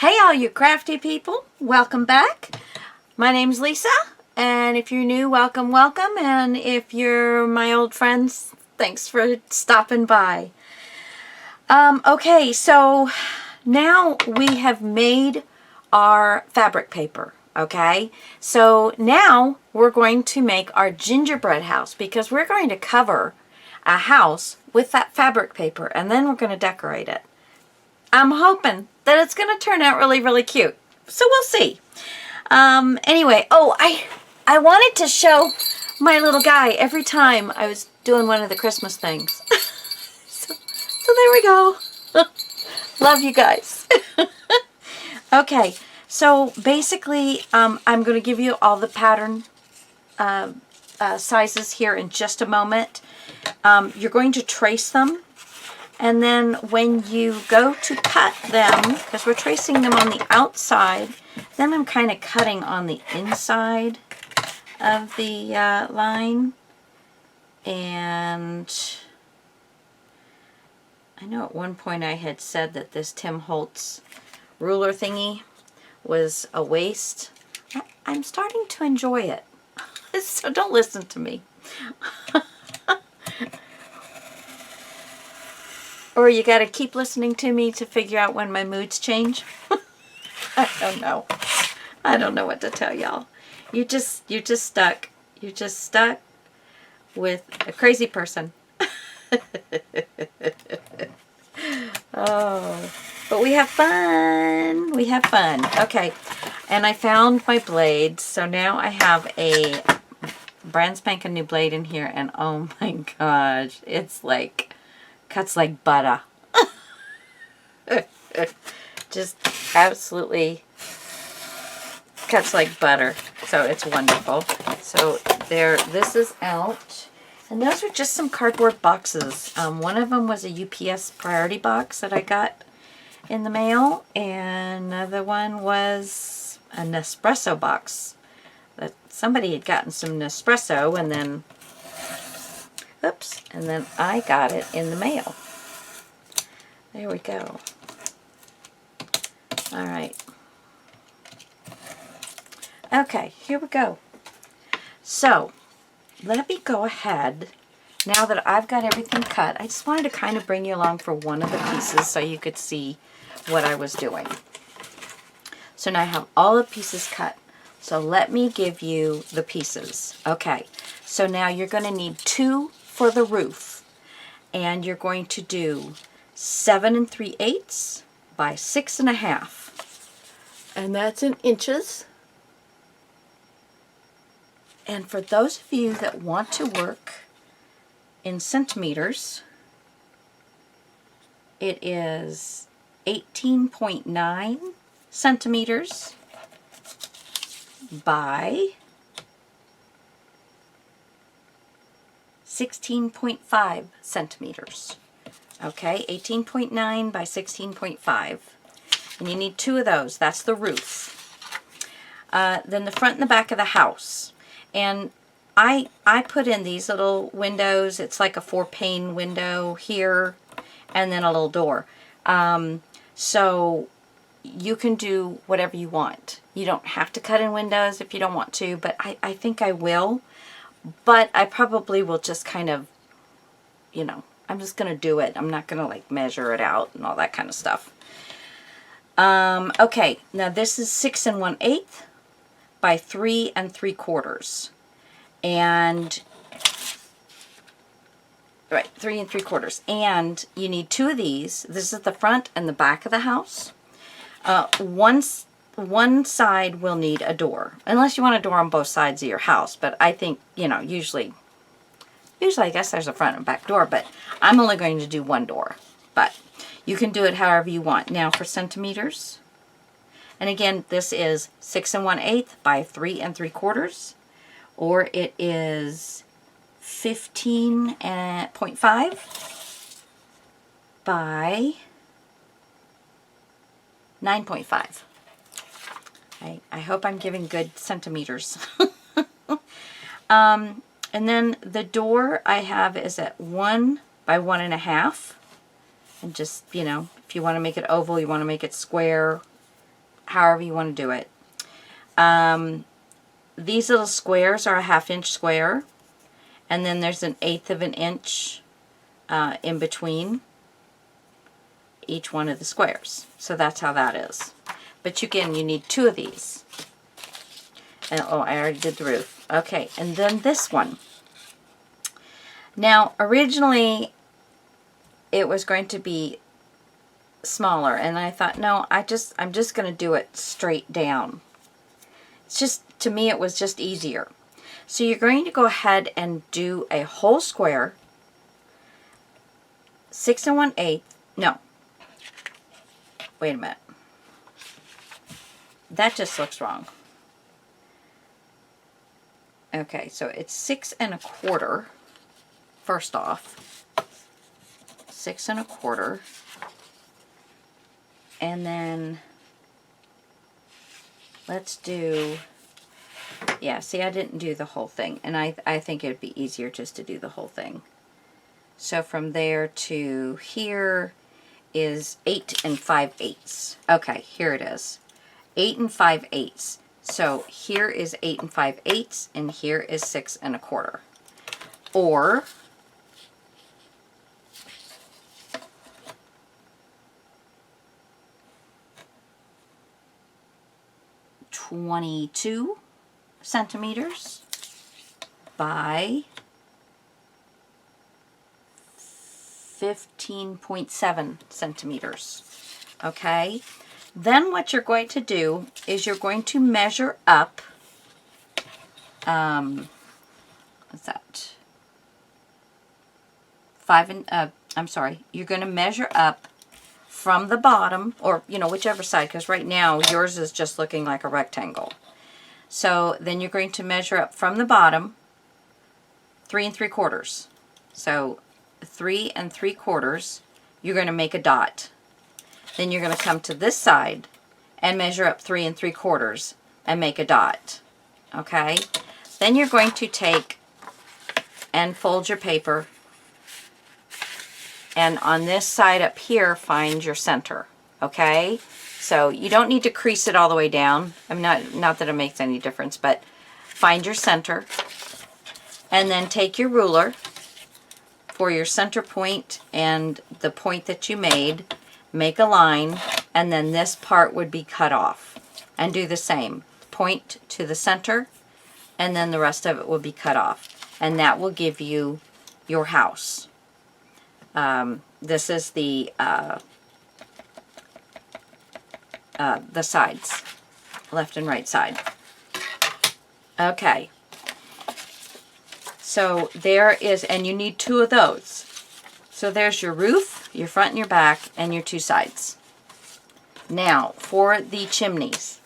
Hey all you crafty people, welcome back. My name's Lisa, and if you're new, welcome, welcome, and if you're my old friends, thanks for stopping by. Okay, so now we have made our fabric paper, okay? So now we're going to make our gingerbread house because we're going to cover a house with that fabric paper, and then we're going to decorate it. I'm hoping that it's going to turn out really, really cute. So we'll see. Anyway, I wanted to show my little guy every time I was doing one of the Christmas things. so there we go. Love you guys. Okay, so basically I'm going to give you all the pattern sizes here in just a moment. You're going to trace them. And then when you go to cut them, because we're tracing them on the outside, then I'm kind of cutting on the inside of the line. And I know at one point I had said that this Tim Holtz ruler thingy was a waste. I'm starting to enjoy it. So don't listen to me. Or you got to keep listening to me to figure out when my moods change. I don't know. I don't know what to tell y'all. You're just stuck. You're just stuck with a crazy person. Oh, but we have fun. We have fun. Okay, and I found my blades. So now I have a brand spanking new blade in here, and oh my gosh, it's like cuts like butter. Just absolutely cuts like butter. So it's wonderful. So there, this is out. And those are just some cardboard boxes. One of them was a UPS priority box that I got in the mail. And another one was a Nespresso box. That somebody had gotten some Nespresso and then oops, and then I got it in the mail. There we go. All right. Okay, here we go. So, let me go ahead, now that I've got everything cut, I just wanted to kind of bring you along for one of the pieces so you could see what I was doing. So now I have all the pieces cut. So let me give you the pieces. Okay, so now you're going to need 2 for the roof, and you're going to do 7 3/8 by 6 1/2, and that's in inches. And for those of you that want to work in centimeters, it is 18.9 centimeters by 16.5 centimeters. Okay, 18.9 by 16.5. And you need 2 of those. That's the roof. Then the front and the back of the house. And I put in these little windows. It's like a 4-pane window here and then a little door. So you can do whatever you want. You don't have to cut in windows if you don't want to, but I think I will. But I probably will just kind of, you know, I'm just going to do it. I'm not going to like measure it out and all that kind of stuff. Okay, now this is 6 1/8 by 3 3/4. And, right, 3 3/4. And you need 2 of these. This is the front and the back of the house. One side will need a door, unless you want a door on both sides of your house. But I think, you know, usually I guess there's a front and back door, but I'm only going to do one door. But you can do it however you want. Now for centimeters, and again, this is 6 1/8 by 3 3/4, or it is 15.5 by 9.5. I hope I'm giving good centimeters. And then the door I have is at 1 by 1 1/2. And just, you know, if you want to make it oval, you want to make it square, however you want to do it. These little squares are a 1/2 inch square, and then there's an 1/8 of an inch in between each one of the squares. So that's how that is. But again, you need 2 of these. And, oh, I already did the roof. Okay, and then this one. Now, originally, it was going to be smaller, and I thought, no, I'm just going to do it straight down. It's just, to me, it was just easier. So you're going to go ahead and do a whole square, 6 1/8. No, wait a minute. That just looks wrong. Okay, so it's 6 1/4. First off, 6 1/4, and then let's do, yeah, see, I didn't do the whole thing, and I think it would be easier just to do the whole thing. So from there to here is 8 5/8. Okay, here it is, 8 5/8. So here is 8 5/8, and here is 6 1/4. Or (22 centimeters by 15.7 centimeters. Okay, then what you're going to do is you're going to measure up, what's that? You're going to measure up from the bottom, or, you know, whichever side, because right now yours is just looking like a rectangle. So then you're going to measure up from the bottom 3 3/4. So 3 3/4, you're going to make a dot. Then you're going to come to this side and measure up 3 3/4 and make a dot. Okay? Then you're going to take and fold your paper, and on this side up here, find your center. Okay? So you don't need to crease it all the way down. I mean, not that it makes any difference, but find your center. And then take your ruler for your center point and the point that you made. Make a line, and then this part would be cut off. And do the same. Point to the center, and then the rest of it will be cut off. And that will give you your house. This is the sides, left and right side. Okay. So there is, and you need 2 of those. So there's your roof, your front and your back, and your 2 sides. Now, for the chimneys.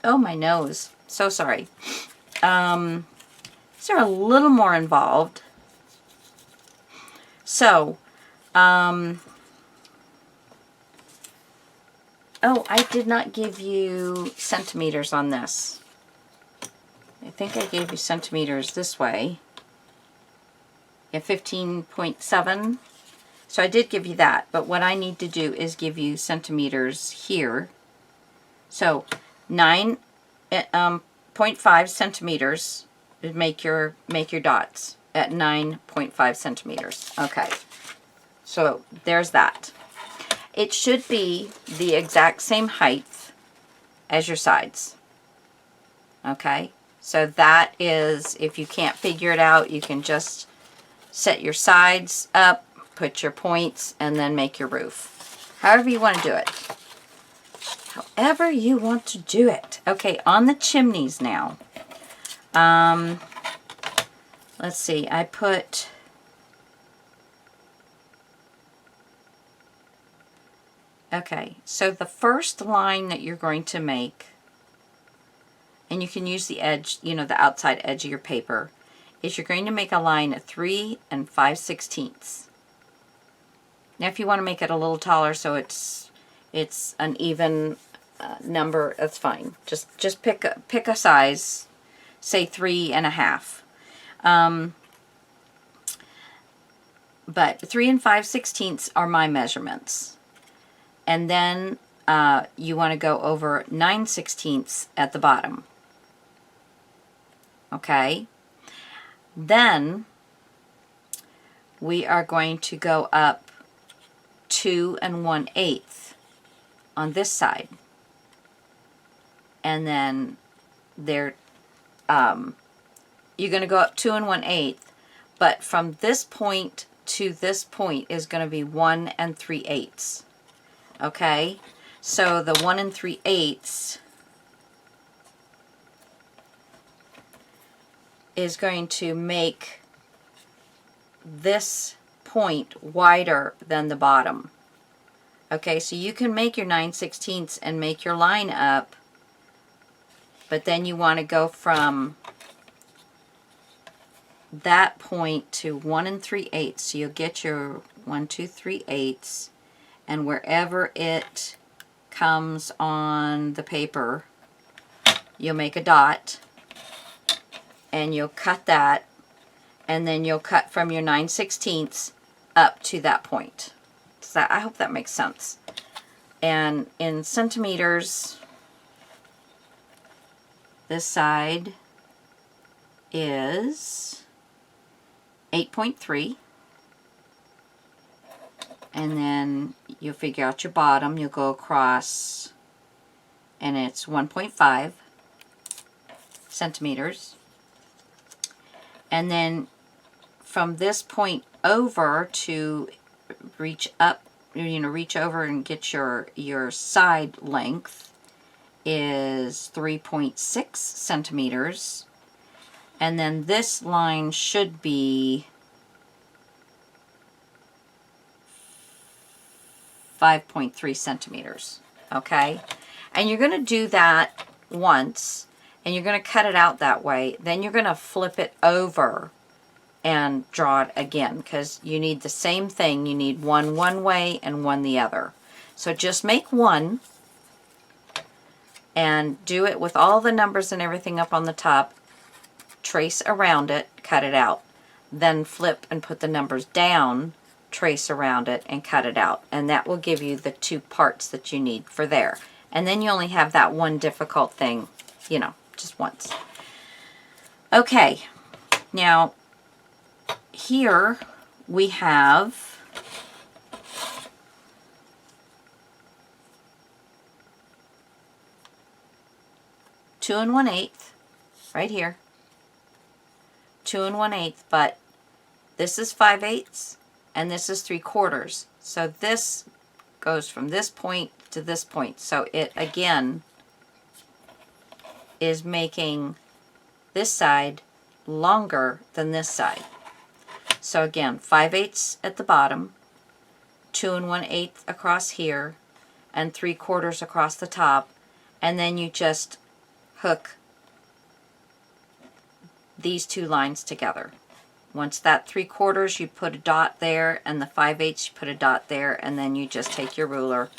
Oh, my nose. So sorry. These are a little more involved. So, oh, I did not give you centimeters on this. I think I gave you centimeters this way. Yeah, 15.7. So I did give you that, but what I need to do is give you centimeters here. So 9.5 centimeters would make your dots at 9.5 centimeters. Okay, so there's that. It should be the exact same height as your sides. Okay, so that is, if you can't figure it out, you can just set your sides up, put your points, and then make your roof. However you want to do it. However you want to do it. Okay, on the chimneys now. Let's see, I put... Okay, so the first line that you're going to make, and you can use the edge, you know, the outside edge of your paper, is you're going to make a line at 3 5/16. Now, if you want to make it a little taller so it's an even number, that's fine. Just pick a size, say 3 1/2. But 3 5/16 are my measurements. And then you want to go over 9/16 at the bottom. Okay? Then we are going to go up 2 1/8 on this side. And then there, you're going to go up 2 1/8, but from this point to this point is going to be 1 3/8. Okay? So the 1 3/8 is going to make this point wider than the bottom. Okay, so you can make your 9/16 and make your line up, but then you want to go from that point to 1 3/8. So you'll get your 1 2 3/8, and wherever it comes on the paper, you'll make a dot, and you'll cut that, and then you'll cut from your 9/16 up to that point. So I hope that makes sense. And in centimeters, this side is 8.3. And then you'll figure out your bottom. You'll go across, and it's 1.5 centimeters. And then from this point over to reach up, reach over and get your side length is 3.6 centimeters. And then this line should be 5.3 centimeters. Okay? And you're going to do that once, and you're going to cut it out that way. Then you're going to flip it over and draw it again, because you need the same thing. You need one way and one the other. So just make one and do it with all the numbers and everything up on the top. Trace around it, cut it out. Then flip and put the numbers down, trace around it, and cut it out. And that will give you the 2 parts that you need for there. And then you only have that one difficult thing, you know, just once. Okay, now here we have two 1/8 right here. 2 1/8, but this is 5/8 and this is 3/4. So this goes from this point to this point. So it again is making this side longer than this side. So again, 5/8 at the bottom, 2 1/8 across here, and 3/4 across the top, and then you just hook these 2 lines together. Once that 3/4, you put a dot there, and the 5/8, you put a dot there, and then you just take your ruler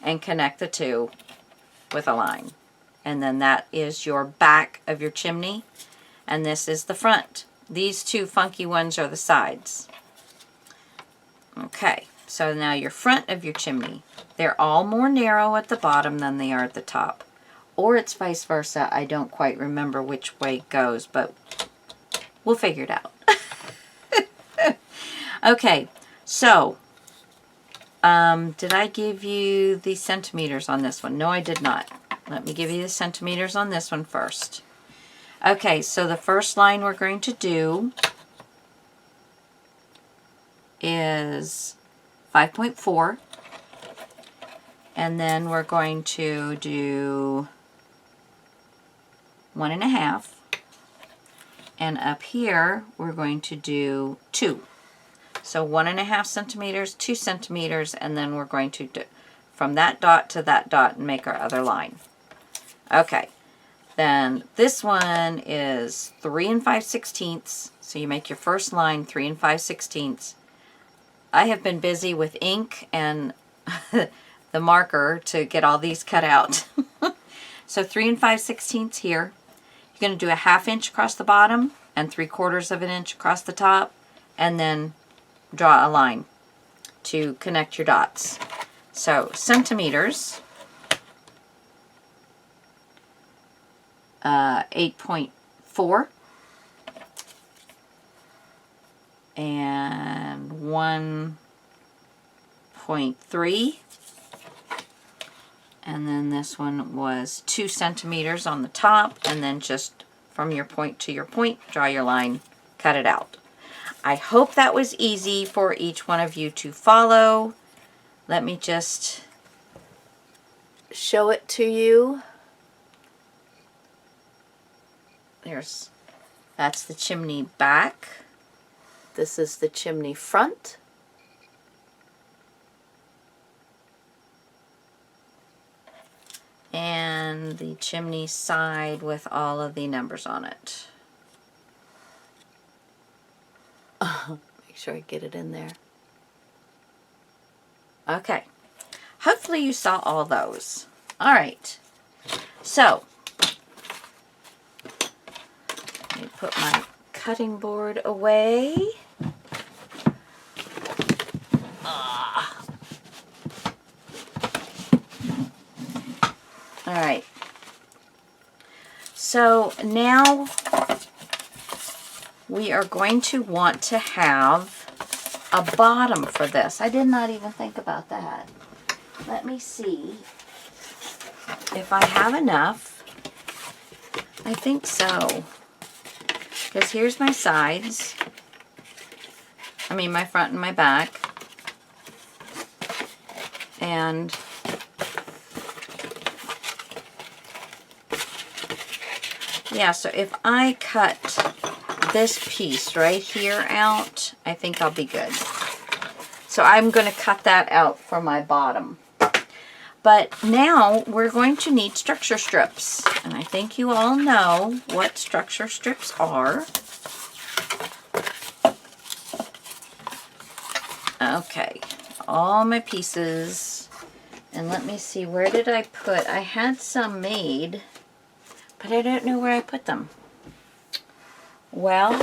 and connect the 2 with a line. And then that is your back of your chimney, and this is the front. These 2 funky ones are the sides. Okay, so now your front of your chimney. They're all more narrow at the bottom than they are at the top. Or it's vice versa. I don't quite remember which way it goes, but we'll figure it out. Okay, so did I give you the centimeters on this one? No, I did not. Let me give you the centimeters on this one first. Okay, so the first line we're going to do is 5.4, and then we're going to do 1.5, and up here we're going to do 2. So 1.5 centimeters, 2 centimeters, and then we're going to do from that dot to that dot and make our other line. Okay, then this one is 3 5/16. So you make your first line 3 5/16. I have been busy with ink and the marker to get all these cut out. So 3 5/16 here. You're going to do a 1/2 inch across the bottom and 3/4 of an inch across the top, and then draw a line to connect your dots. So centimeters 8.4 and 1.3, and then this one was 2 centimeters on the top, and then just from your point to your point, draw your line, cut it out. I hope that was easy for each one of you to follow. Let me just show it to you. That's the chimney back. This is the chimney front. And the chimney side with all of the numbers on it. Make sure I get it in there. Okay. Hopefully you saw all those. All right. So, let me put my cutting board away. All right. So now we are going to want to have a bottom for this. I did not even think about that. Let me see if I have enough. I think so. Because here's my sides. I mean my front and my back. And yeah, so if I cut this piece right here out, I think I'll be good. So I'm going to cut that out for my bottom. But now we're going to need structure strips. And I think you all know what structure strips are. Okay, all my pieces. And let me see, where did I put? I had some made, but I don't know where I put them. Well.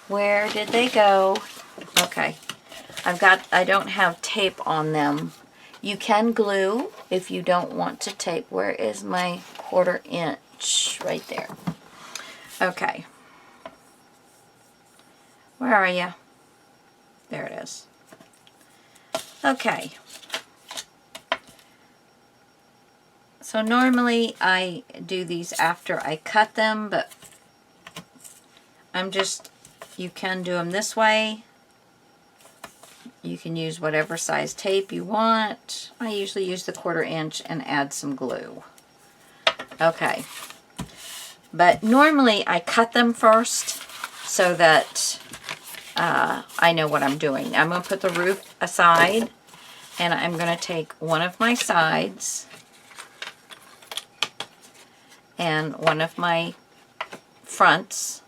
Where did they go? Okay. I don't have tape on them. You can glue if you don't want to tape. Where is my 1/4 inch? Right there. Okay. Where are you? There it is. Okay. So normally I do these after I cut them, but you can do them this way. You can use whatever size tape you want. I usually use the 1/4 inch and add some glue. Okay. But normally I cut them first so that I know what I'm doing. I'm going to put the roof aside, and I'm going to take one of my sides and one of my fronts,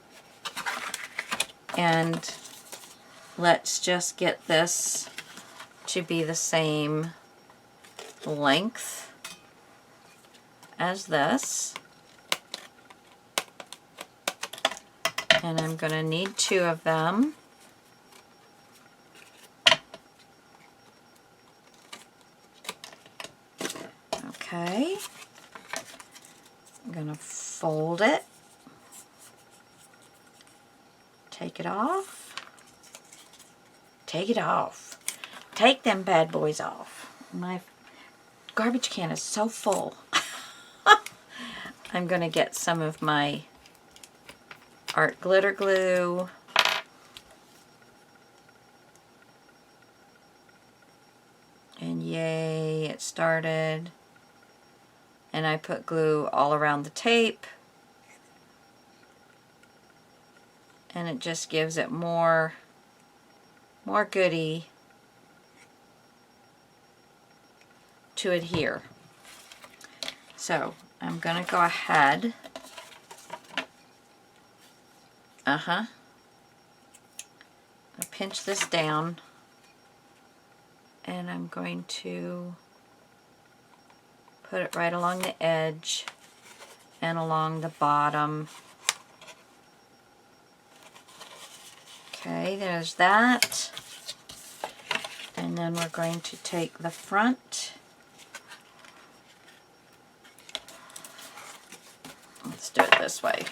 and let's just get this to be the same length as this. And I'm going to need 2 of them. Okay. I'm going to fold it. Take it off. Take it off. Take them bad boys off. My garbage can is so full. I'm going to get some of my art glitter glue. And yay, it started. And I put glue all around the tape. And it just gives it more goodie to adhere. So I'm going to go ahead. I pinch this down, and I'm going to put it right along the edge and along the bottom. Okay, there's that. And then we're going to take the front this way.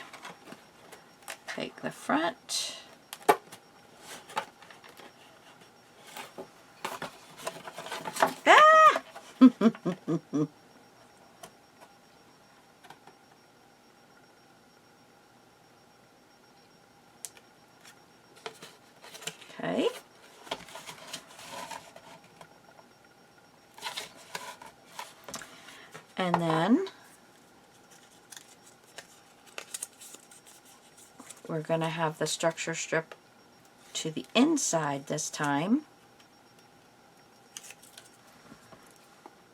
Take the front. Ah! Okay. And then we're going to have the structure strip to the inside this time.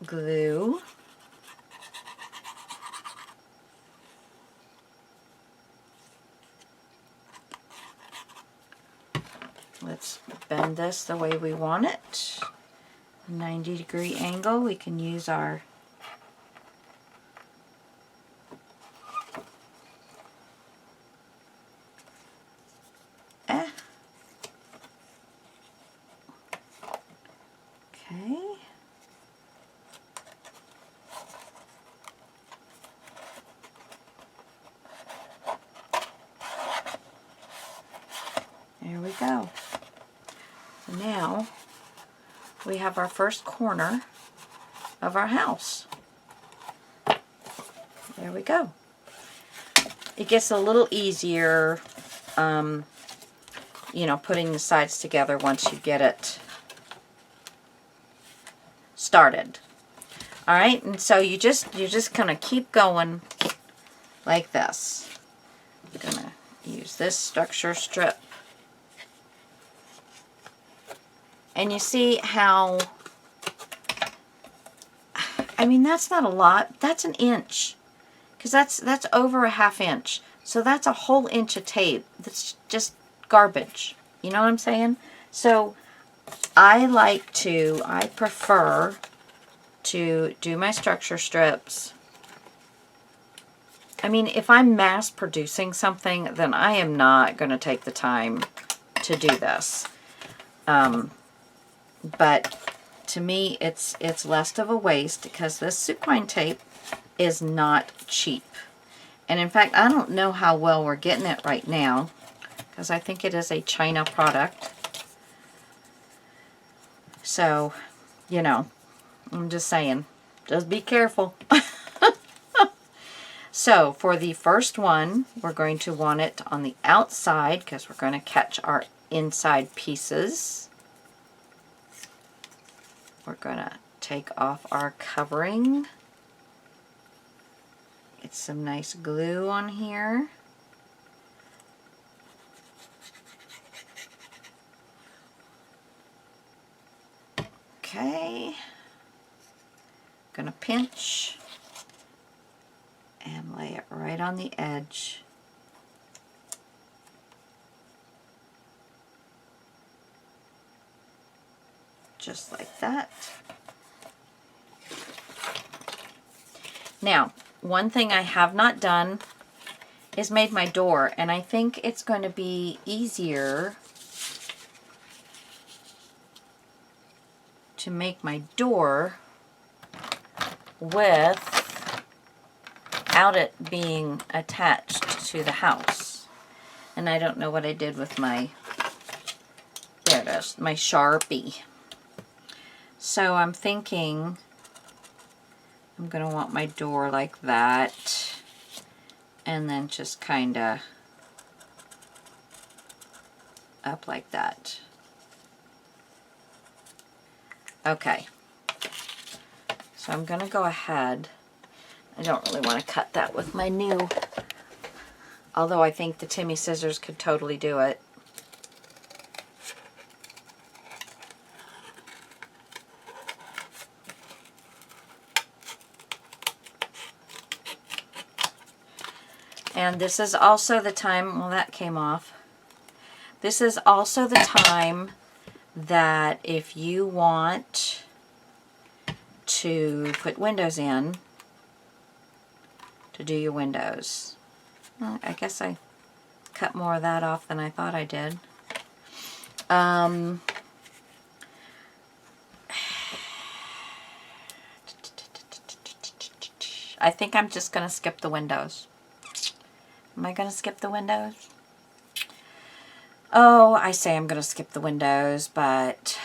Glue. Let's bend this the way we want it. 90-degree angle. We can use our Okay. There we go. So now we have our first corner of our house. There we go. It gets a little easier, you know, putting the sides together once you get it started. All right, and so you just kind of keep going like this. I'm gonna use this structure strip, and you see how, I mean, that's not a lot. That's an inch, because that's over a ½ inch. So that's a whole inch of tape. That's just garbage. You know what I'm saying? So I prefer to do my structure strips. I mean, if I'm mass producing something, then I am not going to take the time to do this. But to me, it's less of a waste because this Suquine tape is not cheap. And in fact, I don't know how well we're getting it right now because I think it is a China product. So, you know, I'm just saying, just be careful. So, for the first one, we're going to want it on the outside because we're going to catch our inside pieces. We're going to take off our covering. Get some nice glue on here. Okay. Gonna pinch and lay it right on the edge. Just like that. Now, one thing I have not done is made my door, and I think it's going to be easier to make my door without it being attached to the house. And I don't know what I did with my, there it is, my Sharpie. So I'm thinking I'm going to want my door like that, and then just kind of up like that. Okay, so I'm going to go ahead. I don't really want to cut that with my new, although I think the Timmy scissors could totally do it. And this is also the time, well, that came off. This is also the time that if you want to put windows in, to do your windows. Well, I guess I cut more of that off than I thought I did. I think I'm just going to skip the windows. Am I going to skip the windows? Oh, I say I'm going to skip the windows, but...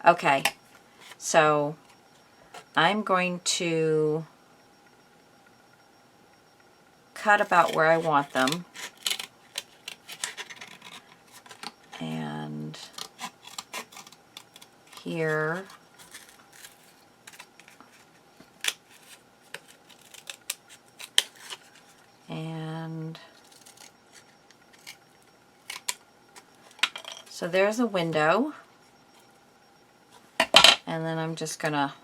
Okay, so I'm going to cut about where I want them. And here. And so there's a window. And then I'm just gonna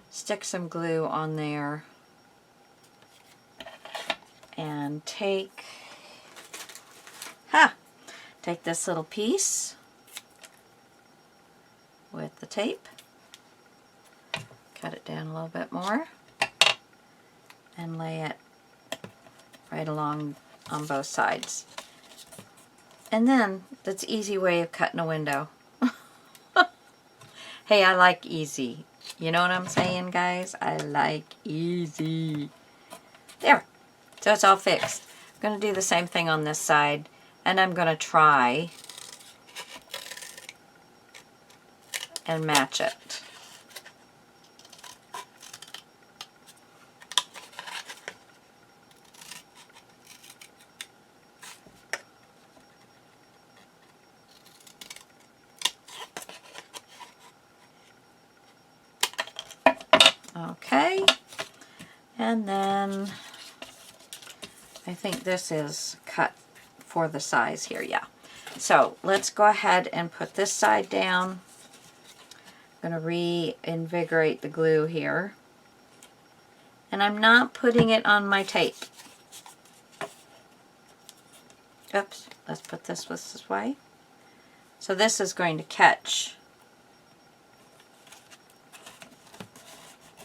stick some glue on there and take this little piece with the tape, cut it down a little bit more, and lay it right along on both sides. And then that's an easy way of cutting a window. Hey, I like easy. You know what I'm saying, guys? I like easy. There. So it's all fixed. I'm going to do the same thing on this side. And I'm going to try and match it. Okay, and then I think this is cut for the size here, yeah. So let's go ahead and put this side down. I'm going to reinvigorate the glue here. And I'm not putting it on my tape. Oops, let's put this way. So this is going to catch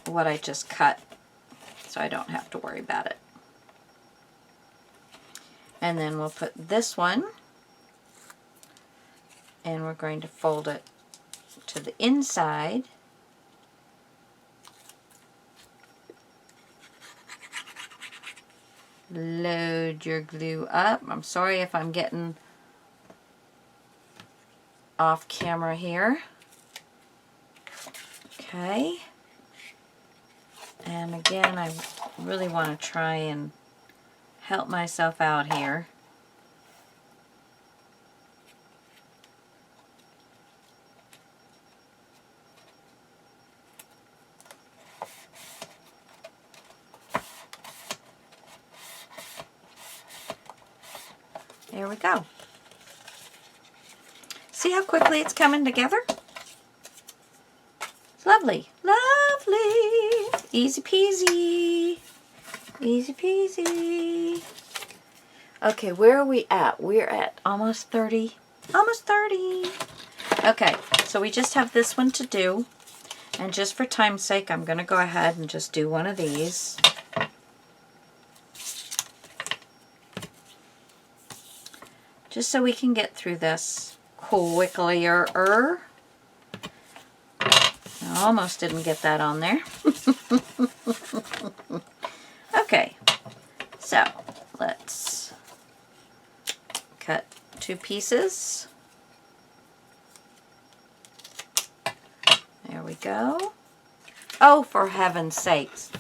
what I just cut, so I don't have to worry about it. And then we'll put this one, and we're going to fold it to the inside. Load your glue up. I'm sorry if I'm getting off camera here. Okay. And again, I really want to try and help myself out here. There we go. See how quickly it's coming together? It's lovely. Lovely. Easy peasy. Easy peasy. Okay, where are we at? We're at almost 30. Almost 30. Okay, so we just have this one to do. And just for time's sake, I'm going to go ahead and just do one of these. Just so we can get through this quicklier. I almost didn't get that on there. Okay, so let's cut 2 pieces. There we go. Oh, for heaven's sakes.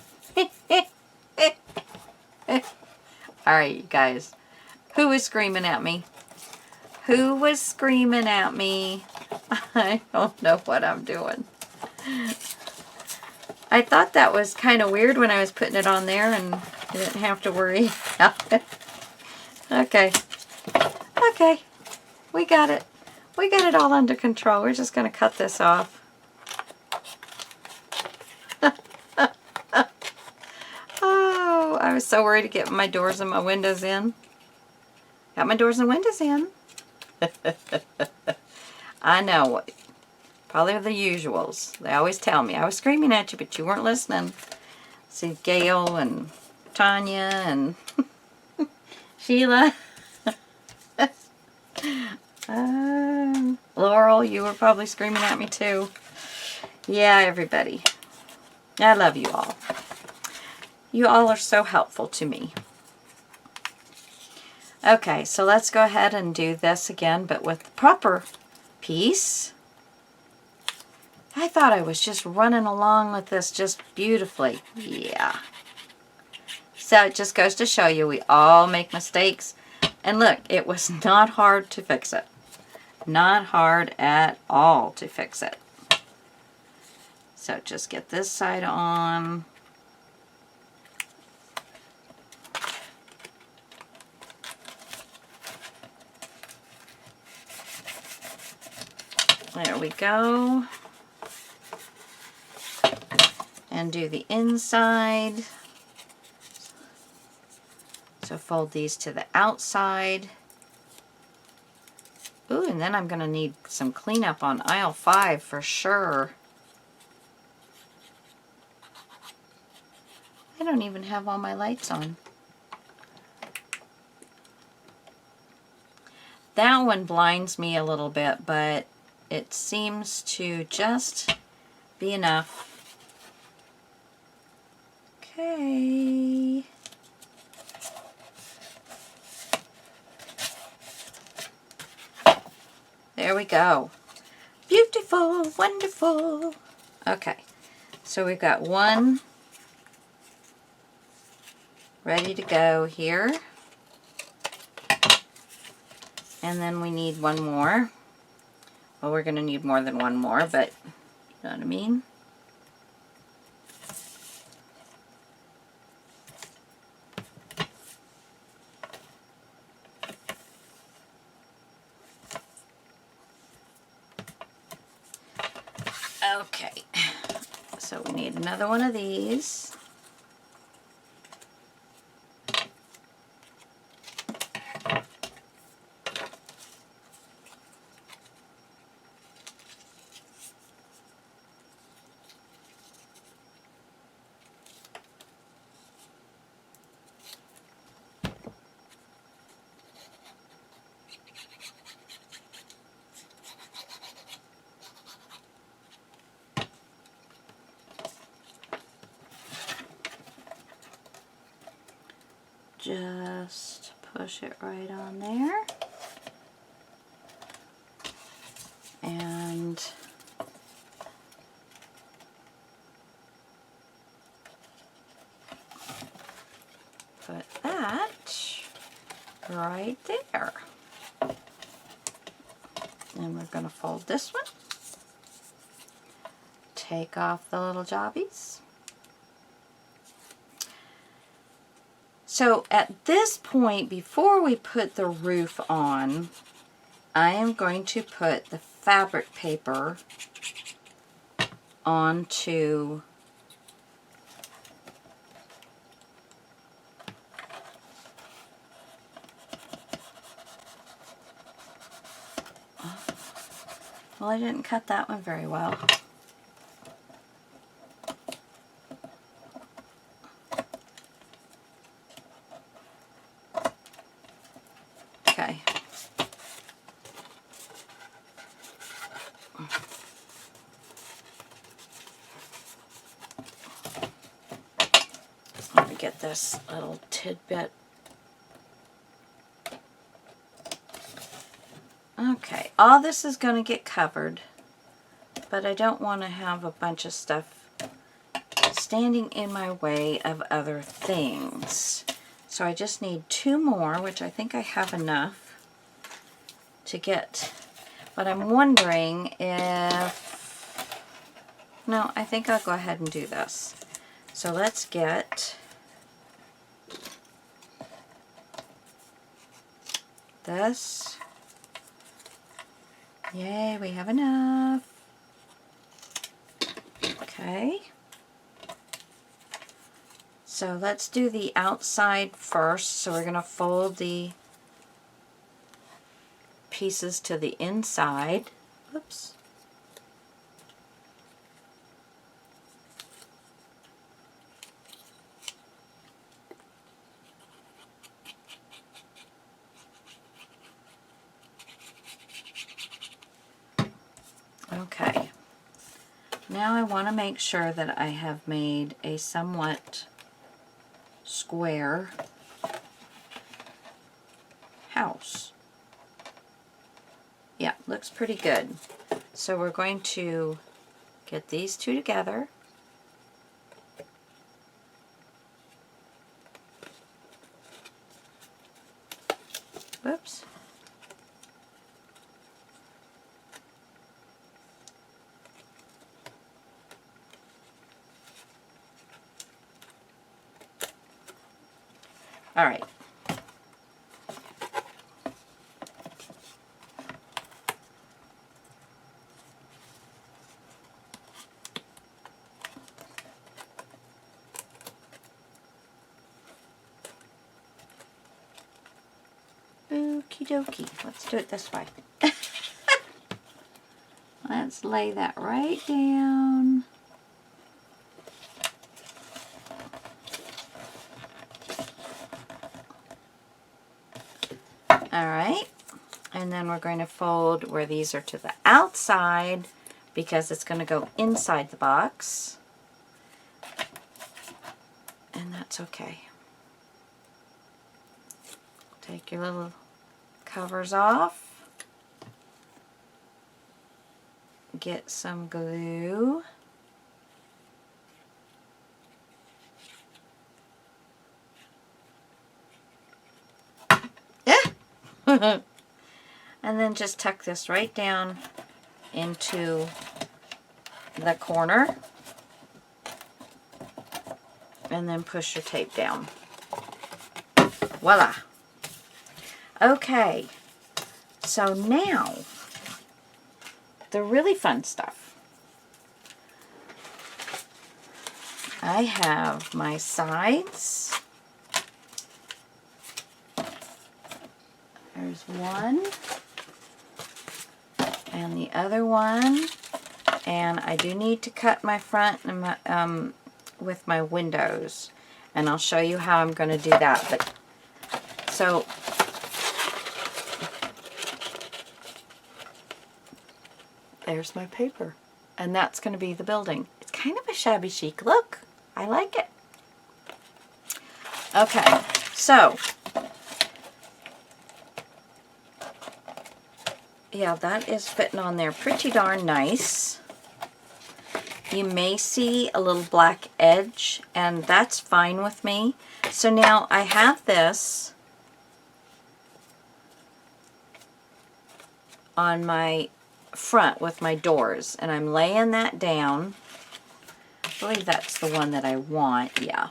Alright, you guys. Who was screaming at me? Who was screaming at me? I don't know what I'm doing. I thought that was kind of weird when I was putting it on there and I didn't have to worry about it. Okay. Okay. We got it. We got it all under control. We're just going to cut this off. Oh, I was so worried to get my doors and my windows in. Got my doors and windows in. I know. Probably the usuals. They always tell me. I was screaming at you, but you weren't listening. See, Gail and Tanya and Sheila. Laurel, you were probably screaming at me too. Yeah, everybody. I love you all. You all are so helpful to me. Okay, so let's go ahead and do this again, but with the proper piece. I thought I was just running along with this just beautifully. Yeah. So it just goes to show you we all make mistakes. And look, it was not hard to fix it. Not hard at all to fix it. So just get this side on. There we go. And do the inside. So fold these to the outside. Ooh, and then I'm going to need some cleanup on aisle 5 for sure. I don't even have all my lights on. That one blinds me a little bit, but it seems to just be enough. Okay. There we go. Beautiful, wonderful. Okay, so we've got one ready to go here. And then we need one more. Well, we're going to need more than one more, but you know what I mean? Okay, so we need another one of these. Just push it right on there. And put that right there. And we're going to fold this one. Take off the little jobbies. So at this point, before we put the roof on, I am going to put the fabric paper onto well, I didn't cut that one very well. Okay. Let me get this little tidbit. Okay, all this is going to get covered, but I don't want to have a bunch of stuff standing in my way of other things. So I just need two more, which I think I have enough to get. But I'm wondering if... No, I think I'll go ahead and do this. So let's get this. Yay, we have enough. Okay. So let's do the outside first. So we're going to fold the pieces to the inside. Oops. Okay. Now I want to make sure that I have made a somewhat square house. Yeah, looks pretty good. So we're going to get these two together. Whoops. All right. Okie dokie. Let's do it this way. Let's lay that right down. Alright, and then we're going to fold where these are to the outside because it's going to go inside the box. And that's okay. Take your little covers off. Get some glue. And then just tuck this right down into the corner and then push your tape down. Voila! Okay, so now the really fun stuff. I have my sides. There's one, and the other one, and I do need to cut my front and my, with my windows, and I'll show you how I'm going to do that. But so there's my paper, and that's going to be the building. It's kind of a shabby chic look. I like it. Okay, so yeah, that is fitting on there pretty darn nice. You may see a little black edge, and that's fine with me. So now I have this on my front with my doors, and I'm laying that down. I believe that's the one that I want, yeah.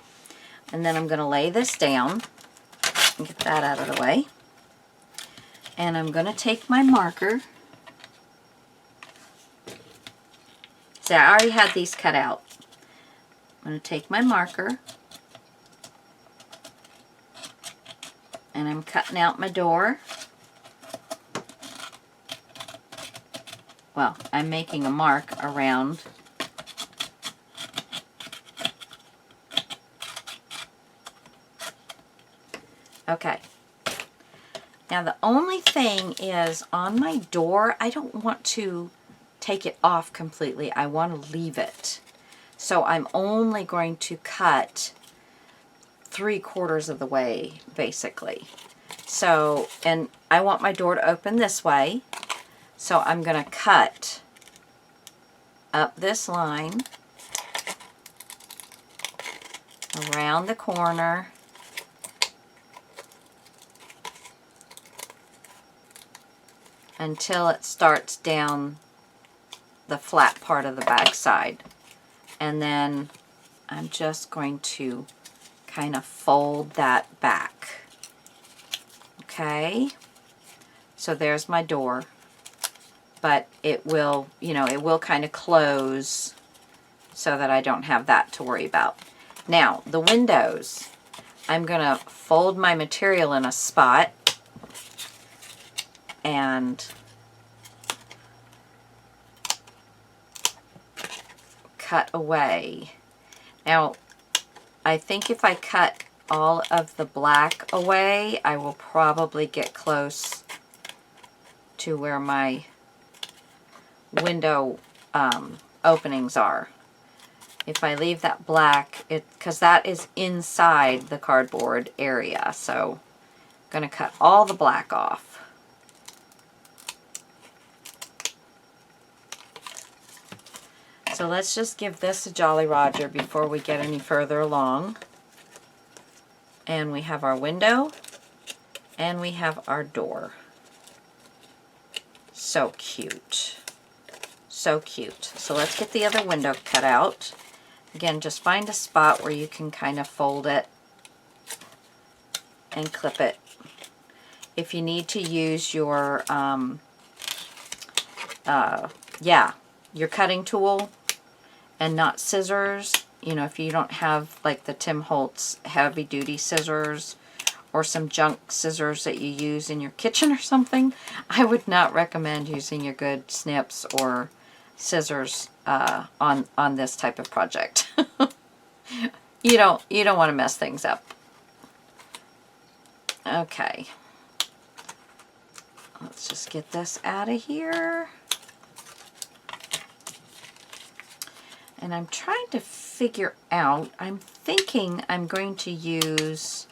And then I'm going to lay this down and get that out of the way. And I'm going to take my marker. See, I already had these cut out. I'm going to take my marker. And I'm cutting out my door. Well, I'm making a mark around. Okay. Now the only thing is on my door, I don't want to take it off completely. I want to leave it. So I'm only going to cut 3/4 of the way, basically. So, and I want my door to open this way. So I'm going to cut up this line, around the corner, until it starts down the flat part of the back side. And then I'm just going to kind of fold that back. Okay, so there's my door, but it will, you know, it will kind of close so that I don't have that to worry about. Now, the windows, I'm going to fold my material in a spot and cut away. Now, I think if I cut all of the black away, I will probably get close to where my window openings are. If I leave that black, because that is inside the cardboard area, so I'm going to cut all the black off. So let's just give this a Jolly Roger before we get any further along. And we have our window, and we have our door. So cute. So cute. So let's get the other window cut out. Again, just find a spot where you can kind of fold it and clip it. If you need to use your, your cutting tool and not scissors, you know, if you don't have like the Tim Holtz heavy duty scissors or some junk scissors that you use in your kitchen or something, I would not recommend using your good snips or scissors on this type of project. you don't want to mess things up. Okay, let's just get this out of here. And I'm trying to figure out, I'm thinking I'm going to use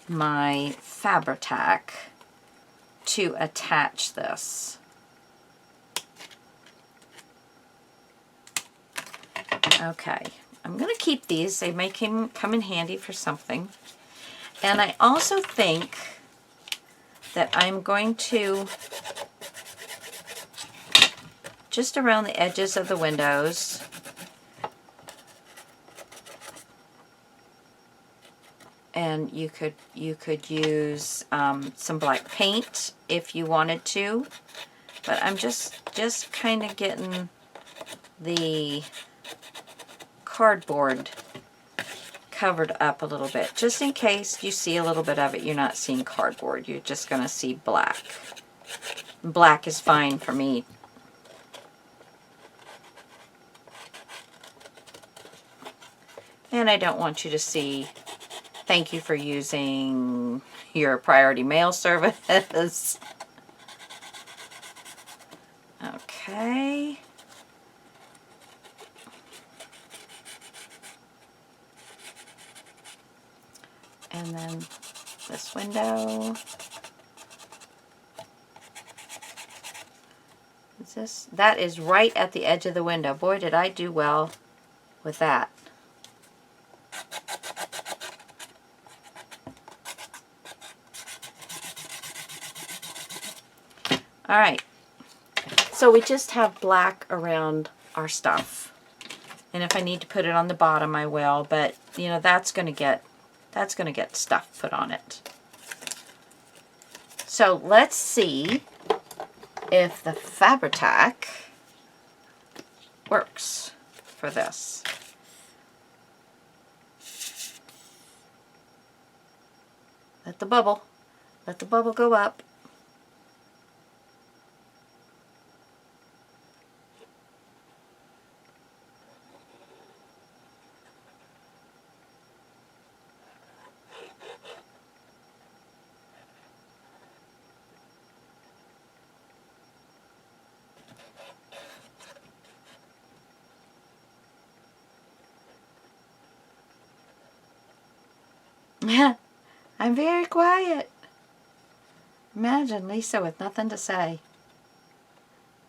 my Fabri-Tac to attach this. Okay, I'm going to keep these. They may come in handy for something. And I also think that I'm going to, just around the edges of the windows, and you could use some black paint if you wanted to, but I'm just kind of getting the cardboard covered up a little bit, just in case you see a little bit of it. You're not seeing cardboard, you're just going to see black. Black is fine for me. And I don't want you to see, thank you for using your priority mail service. Okay. And then this window. Is this? That is right at the edge of the window. Boy, did I do well with that. All right. So we just have black around our stuff. And if I need to put it on the bottom, I will, but you know, that's going to get stuff put on it. So let's see if the Fabri-Tac works for this. Let the bubble go up. I'm very quiet. Imagine Lisa with nothing to say.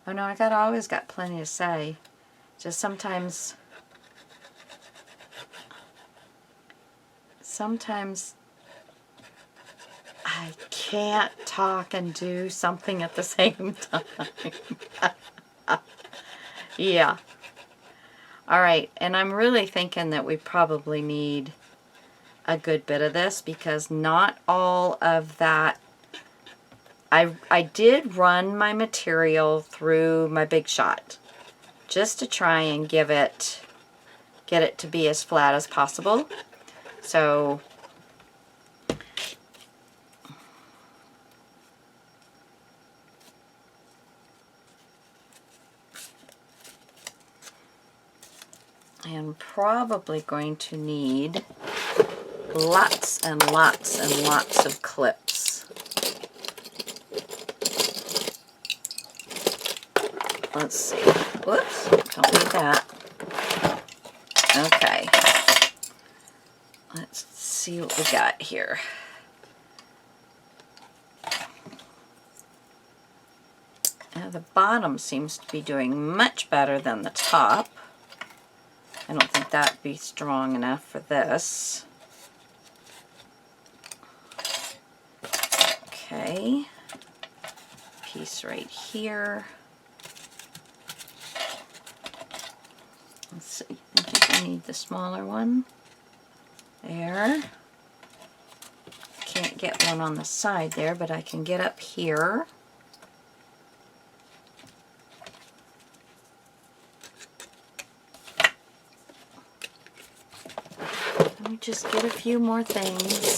Oh no, I always got plenty to say. Just sometimes I can't talk and do something at the same time. Yeah. All right, and I'm really thinking that we probably need a good bit of this, because not all of that, I did run my material through my Big Shot just to try and get it to be as flat as possible. So I am probably going to need lots and lots and lots of clips. Let's see. Whoops. don't need that. Okay. Let's see what we got here. Now the bottom seems to be doing much better than the top. I don't think that'd be strong enough for this. Okay. Piece right here. Let's see. I think I need the smaller one. There. Can't get one on the side there, but I can get up here. Let me just get a few more things.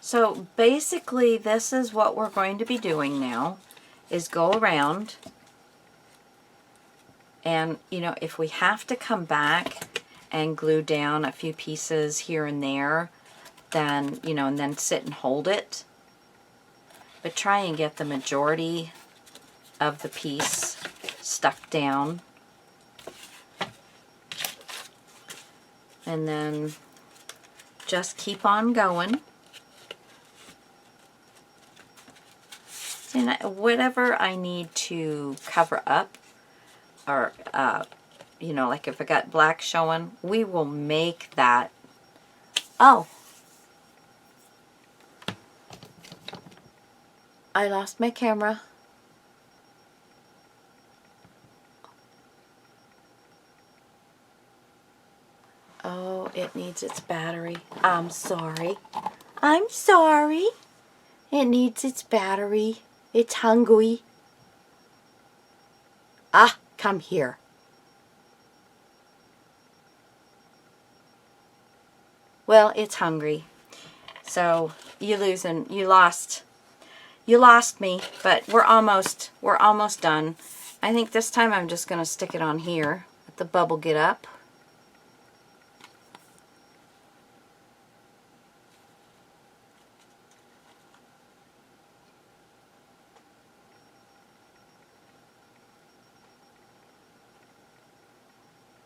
So basically this is what we're going to be doing now, is go around and, you know, if we have to come back and glue down a few pieces here and there, then, you know, and then sit and hold it. But try and get the majority of the piece stuck down. And then just keep on going. And whatever I need to cover up, or, you know, like if I got black showing, we will make that. Oh, I lost my camera. Oh, it needs its battery. I'm sorry. I'm sorry. It needs its battery. It's hungry. Ah, come here. Well, it's hungry. So you lost me, but we're almost done. I think this time I'm just gonna stick it on here. Let the bubble get up.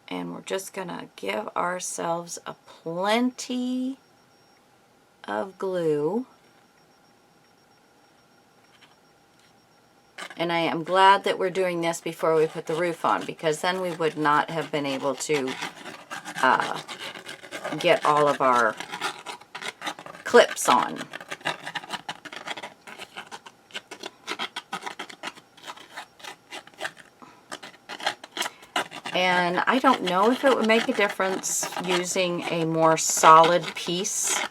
And we're just gonna give ourselves a plenty of glue. And I am glad that we're doing this before we put the roof on, because then we would not have been able to get all of our clips on. And I don't know if it would make a difference using a more solid piece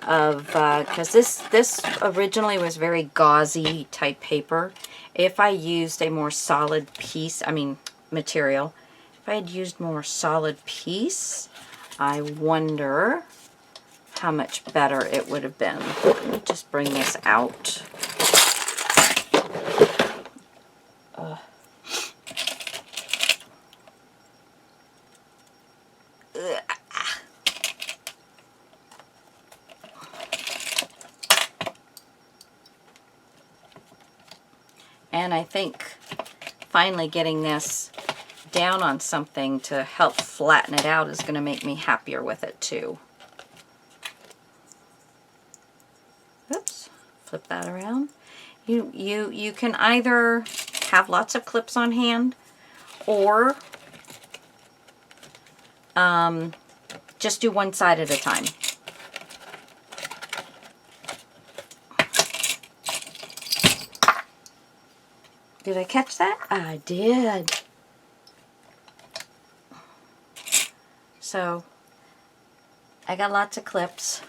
of, because this originally was very gauzy type paper. If I used a more solid piece, material, if I had used more solid piece, I wonder how much better it would have been. Let me just bring this out. And I think finally getting this down on something to help flatten it out is going to make me happier with it too. Oops, flip that around. You can either have lots of clips on hand, or just do one side at a time. Did I catch that? I did. So, I got lots of clips.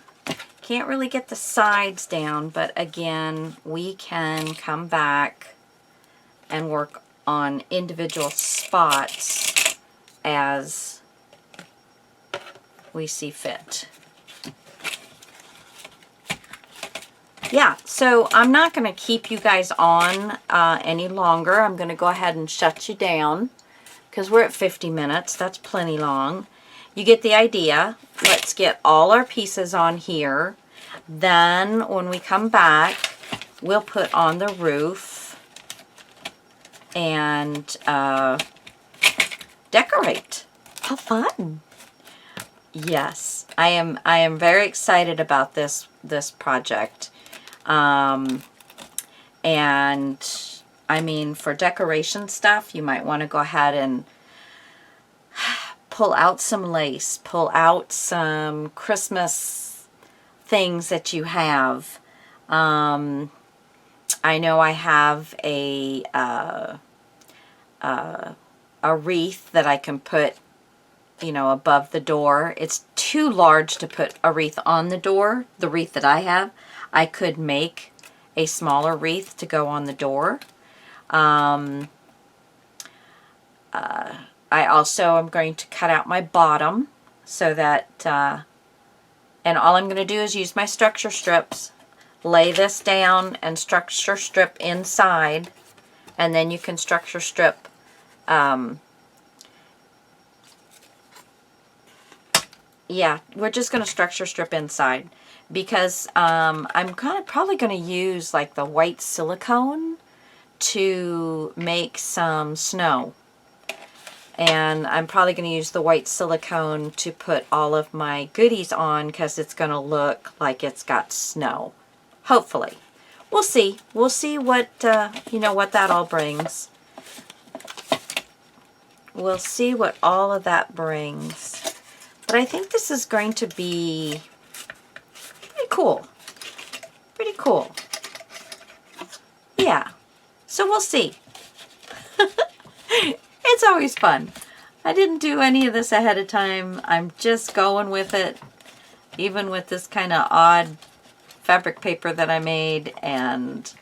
Can't really get the sides down, but again, we can come back and work on individual spots as we see fit. Yeah, so I'm not going to keep you guys on any longer. I'm going to go ahead and shut you down because we're at 50 minutes. That's plenty long. You get the idea. Let's get all our pieces on here. Then when we come back, we'll put on the roof and decorate. How fun! Yes, I am very excited about this project. And I mean, for decoration stuff, you might want to go ahead and pull out some lace, pull out some Christmas things that you have. I know I have a wreath that I can put, you know, above the door. It's too large to put a wreath on the door, the wreath that I have. I could make a smaller wreath to go on the door. I also am going to cut out my bottom so that, and all I'm going to do is use my structure strips, lay this down and structure strip inside, and then you can structure strip yeah, we're just going to structure strip inside because I'm probably going to use like the white silicone to make some snow. And I'm probably going to use the white silicone to put all of my goodies on because it's going to look like it's got snow. Hopefully. We'll see. We'll see what, you know, what that all brings. We'll see what all of that brings. But I think this is going to be pretty cool. Pretty cool. Yeah. So we'll see. It's always fun. I didn't do any of this ahead of time. I'm just going with it. Even with this kind of odd fabric paper that I made. And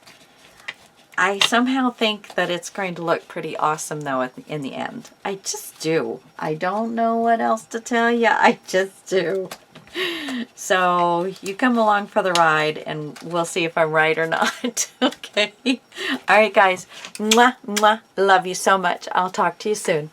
I somehow think that it's going to look pretty awesome though in the end. I just do. I don't know what else to tell you. I just do. So you come along for the ride and we'll see if I'm right or not. Okay. All right, guys. Mwah, mwah. Love you so much. I'll talk to you soon.